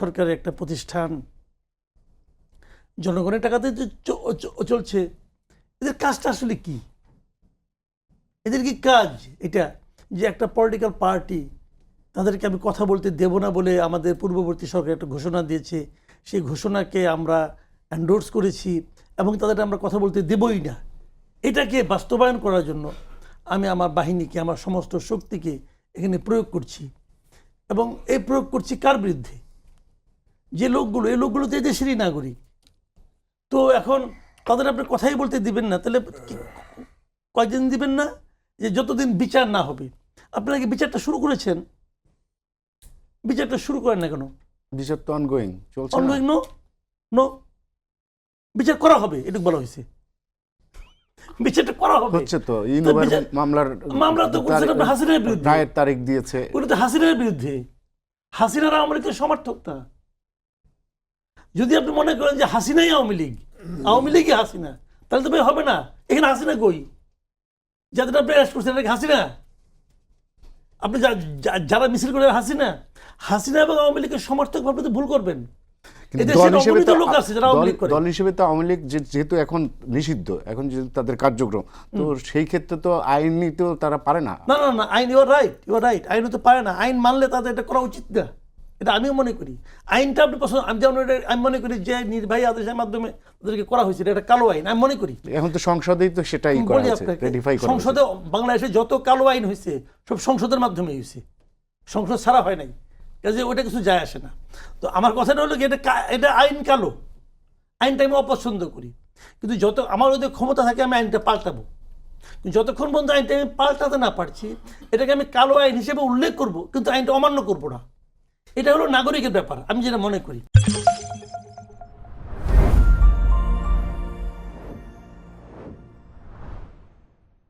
সরকারের একটা প্রতিষ্ঠান, জনগণের টাকাতে চলছে। এদের কাজটা আসলে কি? এদের কি কাজ এটা যে একটা পলিটিক্যাল পার্টি তাদেরকে আমি কথা বলতে দেব না বলে আমাদের পূর্ববর্তী সরকার একটা ঘোষণা দিয়েছে, সেই ঘোষণাকে আমরা এন্ডোর্স করেছি এবং তাদের আমরা কথা বলতে দেবই না। এটাকে বাস্তবায়ন করার জন্য আমি আমার বাহিনীকে, আমার সমস্ত শক্তিকে এখানে প্রয়োগ করছি। এবং এই প্রয়োগ করছি কার বিরুদ্ধে? যে লোকগুলো, এই লোকগুলো তো দেশেরই নাগরিক। তো এখন তাদের আপনি কথাই বলতে দিবেন না, তাহলে কয়দিন দিবেন না? যে যতদিন বিচার না হবে। আপনারা কি বিচারটা শুরু করেছেন? বিচারটা শুরু করেন না কেন? বিচার তো অনগোয়িং চলছে। অনগোয়িং? নো, বিচার করা হবে, এটুকু বলা হয়েছে। বিচারটা করা হবে, হচ্ছে তো। ইনোভার মামলা তো করছেন আপনি হাসিনার বিরুদ্ধে, রায়ের তারিখ দিয়েছে। ওটা তো হাসিনার বিরুদ্ধে। হাসিনার আওয়ামী লীগের সমর্থক তা। যদি আপনি মনে করেন যে হাসিনাই আওয়ামী লীগ, আওয়ামী লীগই হাসিনা, তাহলে তো ভাই হবে না। এখানে হাসিনা কই? যাদের আপনি অ্যারেস্ট করছেন এটা কি হাসিনা? আপনি যারা মিছিল করে হাসিনা, হাসিনা এবং আওয়ামী লীগের সমর্থক ভাবে তো ভুল করবেন। দল হিসেবে তো আওয়ামী লীগ যেহেতু এখন নিষিদ্ধ, এখন যেহেতু তাদের কার্যক্রম, তো সেই ক্ষেত্রে তো আইনি তো তারা পারে না। না না না, আইন ইউর রাইট, আইন তো পারে না। আইন মানলে তাদের এটা করা উচিত না, এটা আমিও মনে করি। আইনটা আপনি পছন্দ, আমি যেমন আমি মনে করি যে নির্বাহী আদেশের মাধ্যমে তাদেরকে করা হয়েছে, এটা কালো আইন আমি মনে করি। এখন তো সংসদেই তো সেটাই করা হয়েছে, রেটিফাই করা হয়েছে। সংসদে বাংলাদেশে যত কালো আইন হয়েছে সব সংসদের মাধ্যমে হয়েছে, সংসদ ছাড়া হয় নাই, কাজে ওইটা কিছু যায় আসে না। তো আমার কথাটা হলো কি, এটা আইন কালো, আইনটা আমি অপছন্দ করি। কিন্তু যত আমার ওদের ক্ষমতা থাকে আমি আইনটা পাল্টাবো। যতক্ষণ পর্যন্ত আইনটা আমি পাল্টাতে না পারছি, এটাকে আমি কালো আইন হিসেবে উল্লেখ করব, কিন্তু আইনটা অমান্য করবো না। এটা হলো নাগরিকের ব্যাপার, আমি যেটা মনে করি।